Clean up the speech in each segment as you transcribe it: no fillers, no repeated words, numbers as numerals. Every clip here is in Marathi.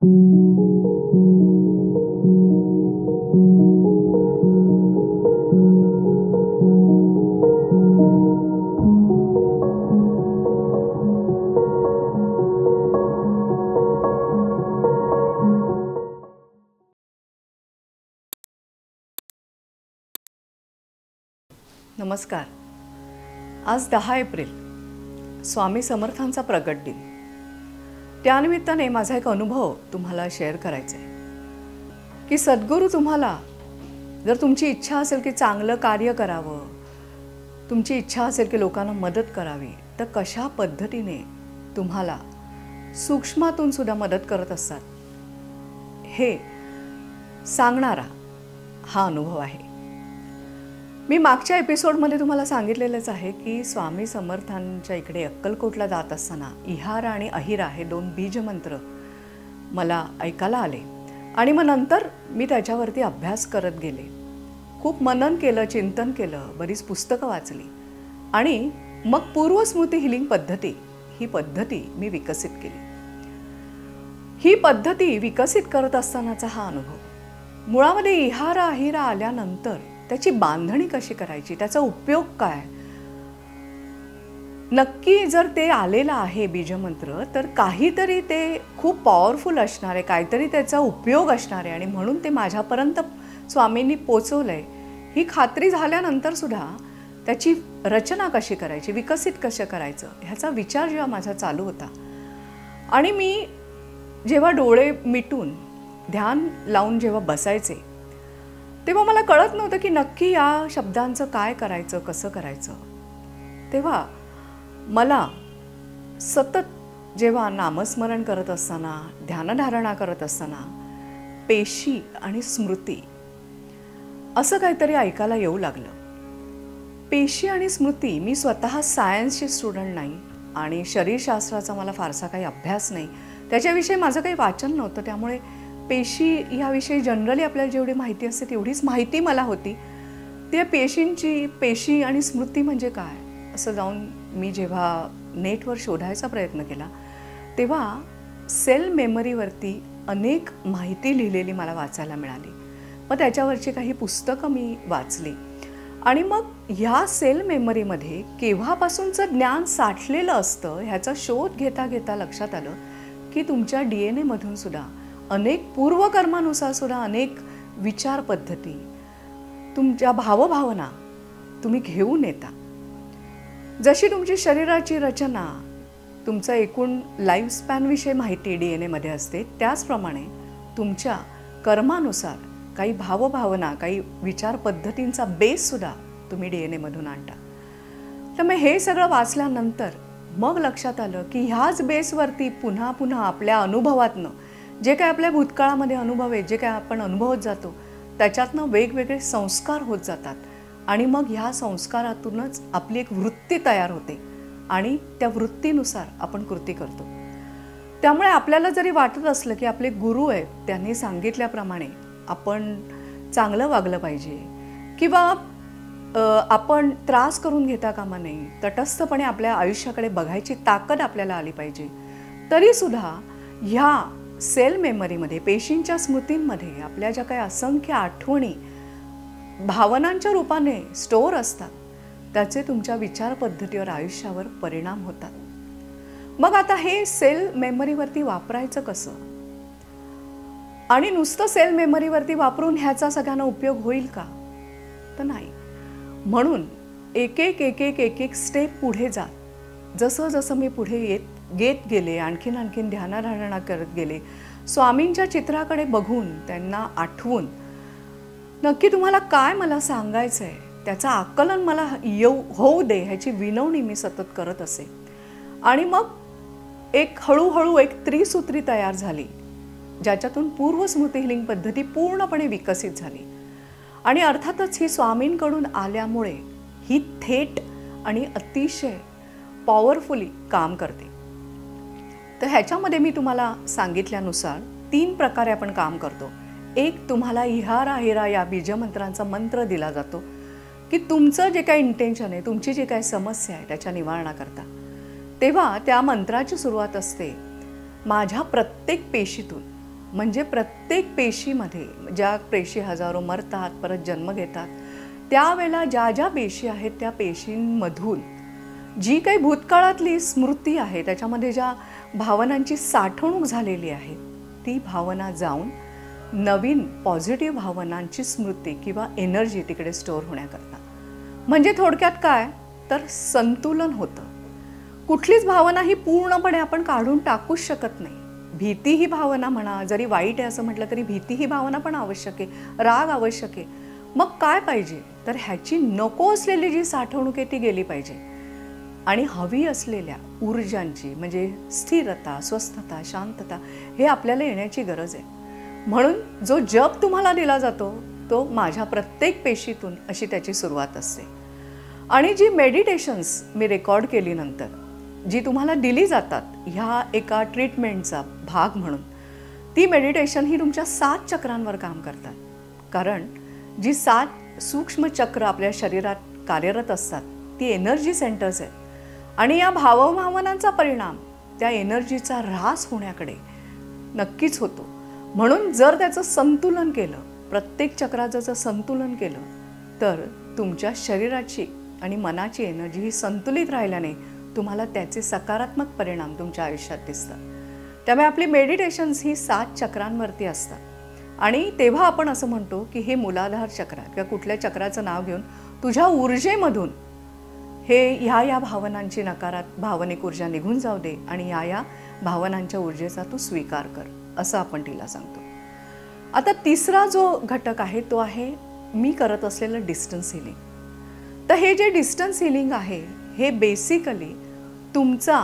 नमस्कार. आज 10 एप्रिल स्वामी समर्थांचा प्रगट दिन. त्यानिमित्ताने माझा एक अनुभव तुम्हाला शेअर करायचा आहे की सद्गुरू तुम्हाला जर तुमची इच्छा असेल की चांगलं कार्य करावं, तुमची इच्छा असेल की लोकांना मदत करावी, तर कशा पद्धतीने तुम्हाला सूक्ष्मातून सुद्धा मदत करत असतात हे सांगणारा हा अनुभव आहे. मी मागच्या एपिसोडमध्ये तुम्हाला सांगितलेलंच आहे की स्वामी समर्थांच्या इकडे अक्कलकोटला जात असताना इहारा आणि अहिरा हे 2 बीजमंत्र मला ऐकायला आले आणि मग नंतर मी त्याच्यावरती अभ्यास करत गेले. खूप मनन केलं, चिंतन केलं, बरीच पुस्तकं वाचली आणि मग पूर्वस्मृती हिलिंग पद्धती ही पद्धती मी विकसित केली. ही पद्धती विकसित करत असतानाचा हा अनुभव. मुळामध्ये इहारा अहिरा आल्यानंतर त्याची बांधणी कशी करायची, त्याचा उपयोग काय, नक्की जर ते आलेलं आहे बीजमंत्र तर काहीतरी ते खूप पॉवरफुल असणार आहे, काहीतरी त्याचा उपयोग असणार आहे आणि म्हणून ते माझ्यापर्यंत स्वामींनी पोचवलंय ही खात्री झाल्यानंतर सुद्धा त्याची रचना कशी करायची, विकसित कसं करायचं ह्याचा विचार जेव्हा माझा चालू होता आणि मी जेव्हा डोळे मिटून ध्यान लावून जेव्हा बसायचे तेव्हा मला कळत नव्हतं की नक्की या शब्दांचं काय करायचं, कसं करायचं. तेव्हा मला सतत जेव्हा नामस्मरण करत असताना, ध्यानधारणा करत असताना पेशी आणि स्मृती असं काहीतरी ऐकायला येऊ लागलं. पेशी आणि स्मृती, मी स्वतः सायन्सची स्टुडंट नाही आणि शरीरशास्त्राचा मला फारसा काही अभ्यास नाही, त्याच्याविषयी माझं काही वाचन नव्हतं. त्यामुळे पेशी ह्याविषयी जनरली आपल्याला जेवढी माहिती असते तेवढीच माहिती मला होती. त्या पेशींची, पेशी आणि स्मृती म्हणजे काय असं जाऊन मी जेव्हा नेटवर शोधायचा प्रयत्न केला तेव्हा सेल मेमरीवरती अनेक माहिती लिहिलेली मला वाचायला मिळाली. मग त्याच्यावरची काही पुस्तकं मी वाचली आणि मग ह्या सेल मेमरीमध्ये केव्हापासूनचं ज्ञान साठलेलं असतं ह्याचा शोध घेता घेता लक्षात आलं की तुमच्या DNA मधून सुद्धा अनेक पूर्वकर्मानुसार सुद्धा अनेक विचार पद्धती, तुमच्या भावभावना तुम्ही घेऊन येता. जशी तुमची शरीराची रचना, तुमचं एकूण लाईफ स्पॅनविषयी माहिती DNA मध्ये असते, त्याचप्रमाणे तुमच्या कर्मानुसार काही भावभावना, काही विचार पद्धतींचा बेससुद्धा तुम्ही DNA मधून आणता. त्यामुळे हे सगळं वाचल्यानंतर मग लक्षात आलं की ह्याच बेसवरती पुन्हा पुन्हा आपल्या अनुभवातनं जे काय आपल्या भूतकाळामध्ये अनुभव आहेत, जे काय आपण अनुभवत जातो त्याच्यातनं वेगवेगळे संस्कार होत जातात आणि मग ह्या संस्कारातूनच आपली एक वृत्ती तयार होते आणि त्या वृत्तीनुसार आपण कृती करतो. त्यामुळे आपल्याला जरी वाटत असलं की आपले गुरु आहेत, त्यांनी सांगितल्याप्रमाणे आपण चांगलं वागलं पाहिजे किंवा आपण त्रास करून घेता कामा नये, तटस्थपणे आपल्या आयुष्याकडे बघायची ताकद आपल्याला आली पाहिजे, तरीसुद्धा ह्या सेल मेमरीमध्ये, पेशींच्या स्मृतींमध्ये आपल्या ज्या काही असंख्य आठवणी भावनांच्या रूपाने स्टोअर असतात त्याचे तुमच्या विचार पद्धतीवर, आयुष्यावर परिणाम होतात. मग आता हे सेल मेमरीवरती वापरायचं कसं आणि नुसतं सेल मेमरीवरती वापरून ह्याचा सगळ्यांना उपयोग होईल का, तर नाही. म्हणून एक एक स्टेप पुढे जात जसं जसं मी पुढे येत गेले, आणखीन ध्यानधारणा करत गेले, स्वामींच्या चित्राकडे बघून त्यांना आठवून नक्की तुम्हाला काय मला सांगायचं आहे त्याचं आकलन मला होऊ दे ह्याची विनवणी मी सतत करत असे. आणि मग हळूहळू एक त्रिसूत्री तयार झाली ज्याच्यातून पूर्वस्मृती हिलिंग पद्धती पूर्णपणे विकसित झाली आणि अर्थातच ही स्वामींकडून आल्यामुळे ही थेट आणि अतिशय पॉवरफुली काम करते. तर ह्याच्यामध्ये मी तुम्हाला सांगितल्यानुसार 3 प्रकारे आपण काम करतो. एक, तुम्हाला इहारा अहिरा या बीजमंत्रांचा मंत्र दिला जातो की तुमचं जे काही इंटेन्शन आहे, तुमची जी काही समस्या आहे त्याच्या निवारणाकरता. तेव्हा त्या मंत्राची सुरुवात असते, माझ्या प्रत्येक पेशीतून म्हणजे प्रत्येक पेशीमध्ये, ज्या पेशी हजारो मरतात परत जन्म घेतात, त्यावेळेला ज्या ज्या पेशी आहेत त्या पेशींमधून जी काही भूतकाळातली स्मृती आहे, त्याच्यामध्ये ज्या भावनांची साठवणूक झालेली आहे, ती भावना जाऊन नवीन पॉझिटिव्ह भावनांची स्मृती किंवा एनर्जी तिकडे स्टोअर होण्याकरता. म्हणजे थोडक्यात काय तर संतुलन होतं. कुठलीच भावना ही पूर्णपणे आपण काढून टाकूच शकत नाही. भीती ही भावना म्हणा, जरी वाईट आहे असं म्हटलं तरी भीती ही भावना पण आवश्यक आहे, राग आवश्यक आहे. मग काय पाहिजे तर ह्याची नको असलेली जी साठवणूक आहे ती गेली पाहिजे आणि हवी असलेल्या ऊर्जांची म्हणजे स्थिरता, स्वस्थता, शांतता हे आपल्याला येण्याची गरज आहे. म्हणून जो जप तुम्हाला दिला जातो तो माझ्या प्रत्येक पेशीतून अशी त्याची सुरुवात असते. आणि जी मेडिटेशन्स मी रेकॉर्ड केली नंतर जी तुम्हाला दिली जातात ह्या एका ट्रीटमेंटचा भाग म्हणून, ती मेडिटेशन ही तुमच्या 7 चक्रांवर काम करतात. कारण जी 7 सूक्ष्म चक्र आपल्या शरीरात कार्यरत असतात ती एनर्जी सेंटर्स आहेत आणि या भावभावनांचा परिणाम त्या एनर्जीचा ऱ्हास होण्याकडे नक्कीच होतो. म्हणून जर त्याचं संतुलन केलं, प्रत्येक चक्राचं जर संतुलन केलं तर तुमच्या शरीराची आणि मनाची एनर्जी ही संतुलित राहिल्याने तुम्हाला त्याचे सकारात्मक परिणाम तुमच्या आयुष्यात दिसतात. त्यामुळे आपली मेडिटेशन्स ही 7 चक्रांवरती असतात आणि तेव्हा आपण असं म्हणतो की हे मूलाधार चक्र किंवा कुठल्या चक्राचं नाव घेऊन तुझ्या ऊर्जेमधून हे ह्या भावनांची भावनिक ऊर्जा निघून जाऊ दे आणि या भावनांच्या ऊर्जेचा तू स्वीकार कर, असं आपण तिला सांगतो. आता तिसरा जो घटक आहे तो आहे मी करत असलेलं डिस्टन्स हिलिंग. तर हे जे डिस्टन्स हिलिंग आहे हे बेसिकली तुमचा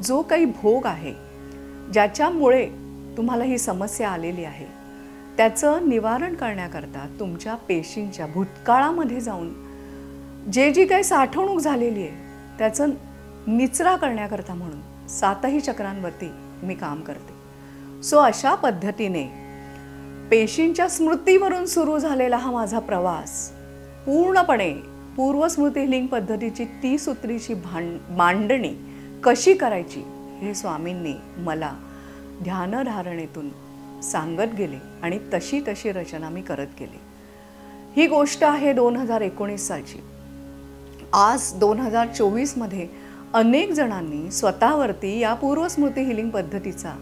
जो काही भोग आहे, ज्याच्यामुळे तुम्हाला ही समस्या आलेली आहे, त्याचं निवारण करण्याकरता तुमच्या पेशींच्या भूतकाळामध्ये जाऊन जी काही साठवणूक झालेली आहे त्याचं निचरा करण्याकरता म्हणून 7ही चक्रांवरती मी काम करते. सो अशा पद्धतीने पेशींच्या स्मृतीवरून सुरू झालेला हा माझा प्रवास पूर्णपणे पूर्वस्मृती हिलिंग पद्धतीची 30 सूत्रीची मांडणी कशी करायची हे स्वामींनी मला ध्यानधारणेतून सांगत गेले आणि तशी तशी रचना मी करत गेले. ही गोष्ट आहे 2019 सालची. आज 2024मध्ये अनेक जणांनी स्वतःवरती या पूर्वस्मृती हिलिंग पद्धतीचा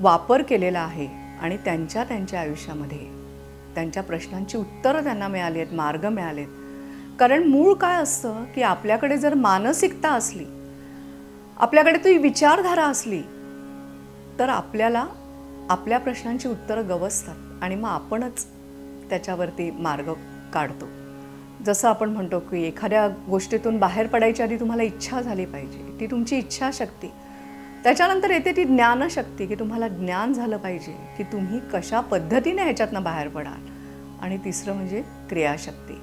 वापर केलेला आहे आणि त्यांच्या आयुष्यामध्ये त्यांच्या प्रश्नांची उत्तरं त्यांना मिळाली आहेत, मार्ग मिळाले आहेत. कारण मूळ काय असतं की आपल्याकडे जर मानसिकता असली, आपल्याकडे ती विचारधारा असली तर आपल्याला आपल्या प्रश्नांची उत्तरं गवसतात आणि मग आपणच त्याच्यावरती मार्ग काढतो. जसं आपण म्हणतो की एखाद्या गोष्टीतून बाहेर पडायची आधी तुम्हाला इच्छा झाली पाहिजे, ती तुमची इच्छाशक्ती. त्याच्यानंतर येते ती ज्ञानशक्ती की तुम्हाला ज्ञान झालं पाहिजे की तुम्ही कशा पद्धतीने ह्याच्यातनं बाहेर पडाल. आणि तिसरं म्हणजे क्रियाशक्ती.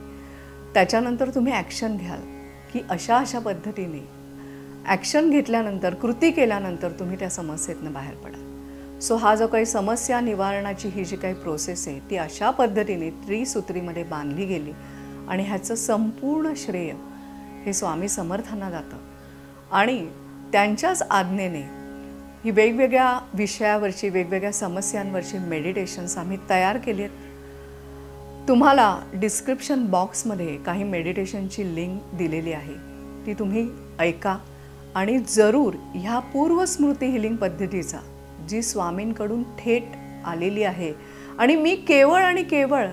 त्याच्यानंतर तुम्ही ॲक्शन घ्याल की अशा पद्धतीने ॲक्शन घेतल्यानंतर, कृती केल्यानंतर तुम्ही त्या समस्येतनं बाहेर पडाल. सो हा जो काही समस्या निवारणाची ही जी काही प्रोसेस आहे ती अशा पद्धतीने त्रिसूत्रीमध्ये बांधली गेली आणि ह्याचं संपूर्ण श्रेय हे स्वामी समर्थांना जातं. आणि त्यांच्याच आज्ञेने ही वेगवेगळ्या विषयावरची, वेगवेगळ्या समस्यांवरची मेडिटेशन्स आम्ही तयार केली आहेत. तुम्हाला डिस्क्रिप्शन बॉक्समध्ये काही मेडिटेशनची लिंक दिलेली आहे, ती तुम्ही ऐका आणि जरूर ह्या पूर्वस्मृती हिलिंग पद्धतीचा जी स्वामींकडून थेट आलेली आहे आणि मी केवळ आणि केवळ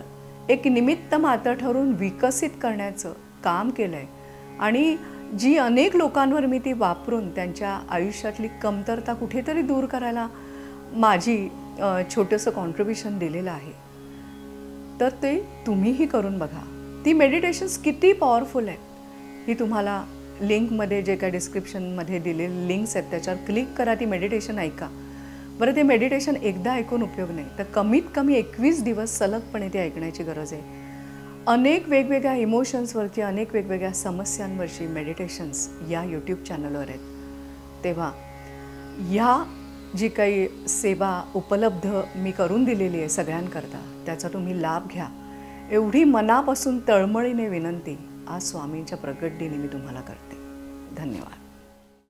एक निमित्त मात्र ठरून विकसित करण्याचं काम केलं आहे आणि जी अनेक लोकांवर मी ती वापरून त्यांच्या आयुष्यातली कमतरता कुठेतरी दूर करायला माझी छोटंसं कॉन्ट्रिब्युशन दिलेलं आहे. तर ते तुम्हीही करून बघा. ती मेडिटेशन्स किती पॉवरफुल आहेत ही तुम्हाला लिंकमध्ये जे काय डिस्क्रिप्शनमध्ये दिलेले लिंक्स आहेत त्याच्यावर क्लिक करा, ती मेडिटेशन ऐका. बरं, ते मेडिटेशन एकदा ऐकून उपयोग नाही तर कमीत कमी 21 दिवस सलगपणे ते ऐकण्याची गरज आहे. अनेक वेगवेगळ्या इमोशन्सवरची, अनेक वेगवेगळ्या समस्यांवरची मेडिटेशन्स या यूट्यूब चॅनलवर आहेत. तेव्हा ह्या जी काही सेवा उपलब्ध मी करून दिलेली आहे सगळ्यांकरता त्याचा तुम्ही लाभ घ्या एवढी मनापासून तळमळीने विनंती आज स्वामींच्या प्रकट दिनी मी तुम्हाला करते. धन्यवाद.